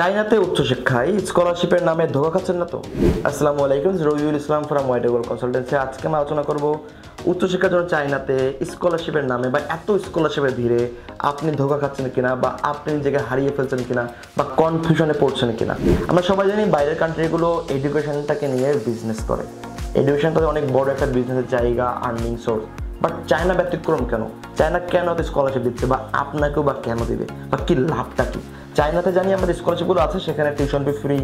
চায়নাতে উচ্চশিক্ষায় স্কলারশিপের নামে ধোঁকা খাচ্ছেন না তো? আসসালামু আলাইকুম, Rabiul Islam from white wall consultancy. আজকে আমি আলোচনা করব উচ্চশিক্ষার জন্য চায়নাতে স্কলারশিপের নামে বা এত স্কলারশিপের ভিড়ে আপনি ধোঁকা খাচ্ছেন কিনা, বা আপনি নিজেকে হারিয়ে ফেলছেন কিনা, বা কনফিউশনে পড়ছেন কিনা। আমরা সবাই জানি বাইরের কান্ট্রিগুলো এডুকেশনটাকে নিয়ে বিজনেস করে। এডুকেশন তাদের অনেক বড় একটা বিজনেসের জায়গা, আর্নিং সোর্স। বাট চায়না ব্যতিক্রম কেন? চায়না কেন এত স্কলারশিপ দিচ্ছে, বা আপনাকেও বা কেন দিবে, বা কি লাভটা কি? চায়নাতে জানি আমাদের স্কলারশিপগুলো আছে, সেখানে টিউশন ফি ফ্রি,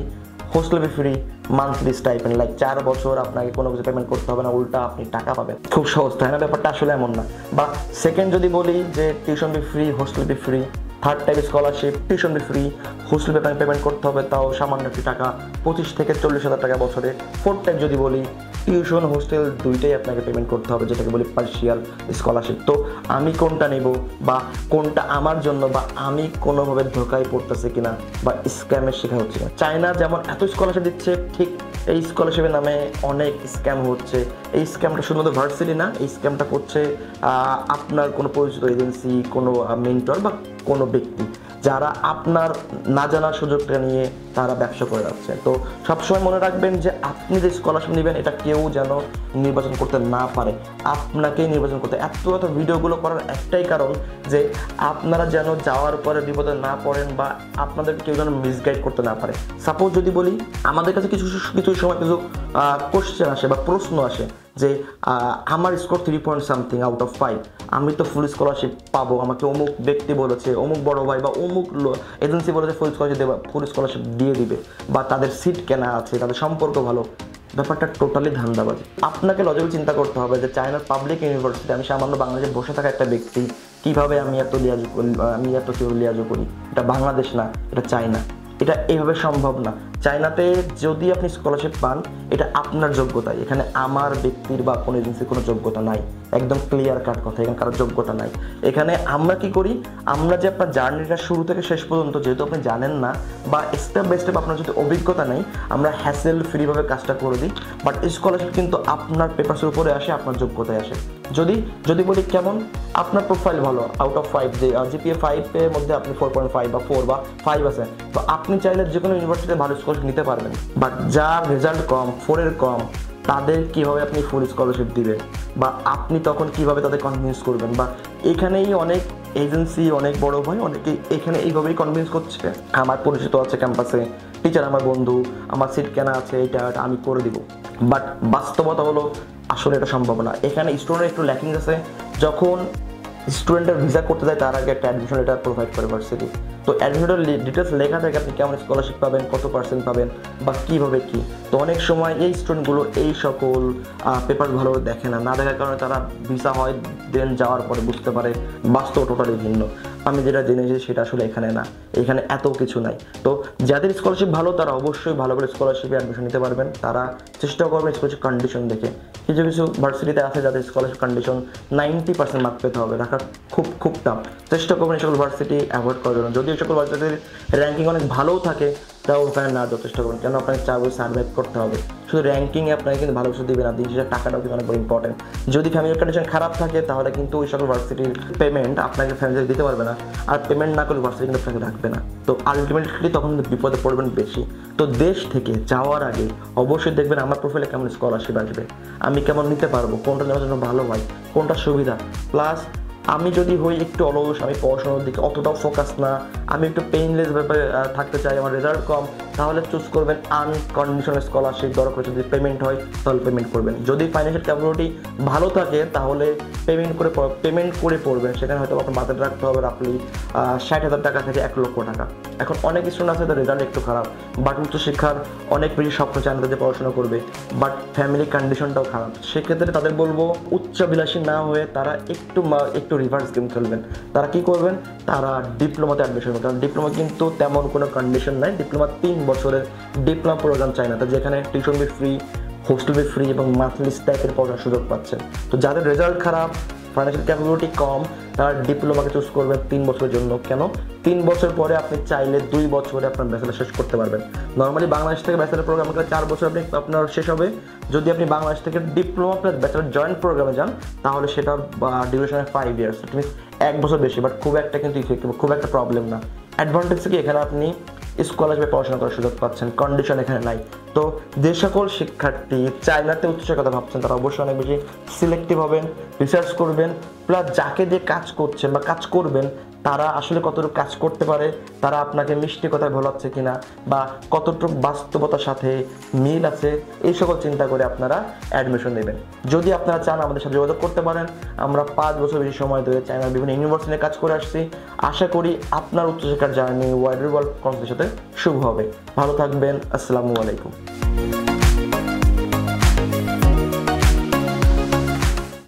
হোস্টেল ফি ফ্রি, মান্থলি স্টাইপেন্ড, লাইক 4 বছর আপনাকে কোনো কিছু পেমেন্ট করতে হবে না, উল্টা আপনি টাকা পাবেন। খুব সহজ, তাই না? ব্যাপারটা আসলে এমন না। বা সেকেন্ড যদি বলি যে টিউশন ফি ফ্রি, হোস্টেল ফি free. Third type scholarship, tuition fee free, hostel fee payment করতে হবে, তাও সামান্য একটি টাকা, 25 থেকে 40,000 টাকা বছরে। ফোর্থ টাইপ যদি বলি টিউশন হোস্টেল দুইটাই আপনাকে পেমেন্ট করতে হবে, যেটাকে বলি পার্শিয়াল স্কলারশিপ। তো আমি কোনটা নেব, বা কোনটা আমার জন্য, বা আমি কোনোভাবে ধোকায় পড়তেছে কিনা, বা স্ক্যামের শিকার হচ্ছে কিনা? চায়না যেমন এত স্কলারশিপ দিচ্ছে, ঠিক এই স্কলারশিপের নামে অনেক স্ক্যাম হচ্ছে। এই স্ক্যামটা শুধুমাত্র ভার্সিটি না, এই স্ক্যামটা করছে আপনার কোনো পরিচিত এজেন্সি, কোনো মেন্টর, বা কোনো ব্যক্তি যারা আপনার না জানার সুযোগটা নিয়ে তারা ব্যবসা করে যাচ্ছে। তো সবসময় মনে রাখবেন যে আপনি যে স্কলারশিপ নেবেন, এটা কেউ যেন নির্বাচন করতে না পারে, আপনাকেই নির্বাচন করতে। এত ভিডিওগুলো করার একটাই কারণ যে আপনারা যেন যাওয়ার পরে বিপদে না পড়েন, বা আপনাদের কেউ যেন মিসগাইড করতে না পারে। সাপোজ যদি বলি, আমাদের কাছে কিছু সময় কিছু কোশ্চেন আসে বা প্রশ্ন আসে যে আমার স্কোর 3 আউট অফ 5, আমি তো ফুল স্কলারশিপ পাবো, আমাকে অমুক ব্যক্তি বলেছে, অমুক বড় ভাই বা অমুক এজেন্সি বলেছে ফুল স্কলারশিপ দিয়ে দিবে, বা তাদের সিট কেনা আছে, তাদের সম্পর্ক ভালো। ব্যাপারটা টোটালি ধান্দাবাজি। আপনাকে লজিক্যাল চিন্তা করতে হবে যে চায়নার পাবলিক ইউনিভার্সিটি, আমি সামান্য বাংলাদেশে বসে থাকা একটা ব্যক্তি, কিভাবে আমি এত লিয়াজু করি। এটা বাংলাদেশ না, এটা চায়না। এটা এইভাবে সম্ভব না। চায়নাতে যদি আপনি স্কলারশিপ পান, এটা আপনার যোগ্যতায়, এখানে আমার ব্যক্তির বা কোনো এজেন্সির কোনো যোগ্যতা নাই। একদম ক্লিয়ার কাট কথা, এখানে কারোর যোগ্যতা নাই। এখানে আমরা কি করি, আমরা যে আপনার জার্নিটা শুরু থেকে শেষ পর্যন্ত যেহেতু আপনি জানেন না, বা স্টেপ বাই স্টেপ আপনার যদি অভিজ্ঞতা নেই, আমরা হ্যাসেল ফ্রিভাবে কাজটা করে দিই। বাট স্কলারশিপ কিন্তু আপনার পেপারসের উপরে আসে, আপনার যোগ্যতায় আসে। যদি বলি কেমন, আপনার প্রোফাইল ভালো, আউট অফ 5, যে জিপিএ 5 এর মধ্যে আপনি 4.5 বা 4 বা 5 আছে, তো আপনি চাইলে যে কোনো ইউনিভার্সিটিতে ভালো স্কলারশিপ নিতে পারবেন। বাট যার রেজাল্ট কম, 4 কম, তাদের কীভাবে আপনি ফুল স্কলারশিপ দিবেন, বা আপনি তখন কিভাবে তাদের কনভিন্স করবেন? বা এখানেই অনেক এজেন্সি, অনেক বড় ভাই, অনেকে এখানে এইভাবেই কনভিন্স করছে। আমার পরিচিত আছে ক্যাম্পাসে, টিচার আমার বন্ধু, আমার সিট কেনা আছে, এটা আমি করে দিব। বাট বাস্তবতা হলো আসলে এটা সম্ভব না। এখানে স্টুডেন্টের একটু ল্যাকিং আছে। যখন স্টুডেন্টের ভিসা করতে যায়, তার আগে একটা অ্যাডমিশন লেটার প্রোভাইড করে ভার্সিটি। তো অ্যাডমিশনের ডিটেলস লেখা থাকে, আপনি কেমন স্কলারশিপ পাবেন, কত পার্সেন্ট পাবেন, বা কীভাবে কী। তো অনেক সময় এই স্টুডেন্টগুলো এই সকল পেপার ভালোভাবে দেখে না দেখার কারণে তারা ভিসা হয়, দেন যাওয়ার পরে বুঝতে পারে বাস্তব টোটালি ভিন্ন। আমি যেটা জেনেছি সেটা আসলে এখানে না, এখানে এত কিছু নাই। তো যাদের স্কলারশিপ ভালো, তারা অবশ্যই ভালো করে স্কলারশিপে অ্যাডমিশন নিতে পারবেন। তারা চেষ্টা করবেন স্কলারশিপ কন্ডিশন দেখে। কিছু ভার্সিটিতে আছে যাদের স্কলারশিপ কন্ডিশন 90% মার্ক পেতে হবে, রাখা খুব টাফ। চেষ্টা করবেন এই সকল ভার্সিটি অ্যাভয়েড করার জন্য। যদি এই সকল ভার্সিটির র্যাঙ্কিং অনেক ভালোও থাকে, তাও ওখানে না যাওয়ার চেষ্টা করবেন, কেন আপনাকে 4 বছর সার্ভাইভ করতে হবে। শুধু র্যাঙ্কিংয়ে আপনাকে কিন্তু ভালো কিছু দেবে না, দিন শেষে টাকাটাও কিন্তু অনেক বড় ইম্পর্টেন্ট। যদি ফ্যামিলির কন্ডিশন খারাপ থাকে, তাহলে কিন্তু ওই সকল ভার্সিটির পেমেন্ট আপনাকে ফ্যামিলি দিতে পারবে না, আর পেমেন্ট না করলে ভার্সিটি কিন্তু আপনাকে রাখবে না। তো আলটিমেটলি তখন বিপদে পড়বেন বেশি। তো দেশ থেকে যাওয়ার আগে অবশ্যই দেখবেন আমার প্রোফাইলে কেমন স্কলারশিপ আসবে, আমি কেমন নিতে পারবো, কোনটা নেওয়ার জন্য ভালো হয়, কোনটা সুবিধা। প্লাস আমি যদি হই একটু অলস, আমি পড়াশোনার দিকে অতটাও ফোকাস না, আমি একটু পেইনলেস ব্যাপারে থাকতে চাই, আমার রেজাল্ট কম, তাহলে চুজ করবেন আনকন্ডিশনাল স্কলারশিপ। দরকার যদি পেমেন্ট হয় তাহলে পেমেন্ট করবেন। যদি ফাইন্যান্সিয়াল ক্যাপাবিলিটি ভালো থাকে, তাহলে পেমেন্ট করে পড়বেন। সেখানে হয়তো আপনার বাজেট রাখতে হবে রাফলি 60,000 টাকা থেকে 1 লক্ষ টাকা। এখন অনেক স্টুডেন্ট আছে তাদের রেজাল্ট একটু খারাপ, বাট উচ্চশিক্ষার অনেক বেশি স্বপ্ন চায় না যে পড়াশোনা করবে, বাট ফ্যামিলি কন্ডিশনটাও খারাপ। সেক্ষেত্রে তাদের বলবো উচ্চাভিলাষী না হয়ে তারা একটু রিভার্স গেম খেলবেন। তারা কি করবেন, তারা ডিপ্লোমাতে অ্যাডমিশন করবেন। কারণ ডিপ্লোমা কিন্তু তেমন কোনো কন্ডিশন নাই। ডিপ্লোমা 3 বছরের ডিপ্লোমা প্রোগ্রাম চায় না, যেখানে টিউশন ফি ফ্রি, হোস্টেল ফি ফ্রি এবং মান্থলি স্টাইপেন্ড পড়ার সুযোগ পাচ্ছেন। তো যাদের রেজাল্ট খারাপ, ফাইন্যান্সিয়াল ক্যাপাবিলিটি কম, তারা ডিপ্লোমাকে চুজ করবেন 3 বছরের জন্য। কেন? 3 বছর পরে আপনি চাইলে 2 বছরে আপনার ব্যাচেলর শেষ করতে পারবেন। নর্মালি বাংলাদেশ থেকে ব্যাচেলর প্রোগ্রাম করে 4 বছর আপনার শেষ হবে। যদি আপনি বাংলাদেশ থেকে ডিপ্লোমা প্লাস ব্যাচেলর জয়েন্ট প্রোগ্রামে যান, তাহলে সেটা ডিউরেশন 5 ইয়ার্স, 1 বছর বেশি, বাট খুব একটা কিন্তু ইফেক্টিভ, খুব একটা প্রবলেম না। অ্যাডভান্টেজ কি, এখানে আপনি স্কলারশিপে পড়াশোনা করার সুযোগ পাচ্ছেন, কন্ডিশন এখানে নাই। তো যে সকল শিক্ষার্থী চায়নাতে উচ্চশিক্ষার কথা ভাবছেন তারা অবশ্যই অনেক বেশি সিলেক্টিভ হবেন, রিসার্চ করবেন, প্লাস যাকে যে কাজ করছেন বা কাজ করবেন তারা আসলে কতটুকু কাজ করতে পারে, তারা আপনাকে মিষ্টি কথায় ভোলাচ্ছে কিনা বা কতটুকু বাস্তবতার সাথে মিল আছে, এই সকল চিন্তা করে আপনারা অ্যাডমিশন নেবেন। যদি আপনারা চান আমাদের সাথে যোগাযোগ করতে পারেন। আমরা 5 বছর বেশি সময় ধরে চায়নার বিভিন্ন ইউনিভার্সিটিতে কাজ করে আসছি। আশা করি আপনার উচ্চশিক্ষার জার্নি ওয়াইড ওয়ার্ল্ড কনসেপ্টের সাথে শুভ হবে। ভালো থাকবেন। আসসালামু আলাইকুম।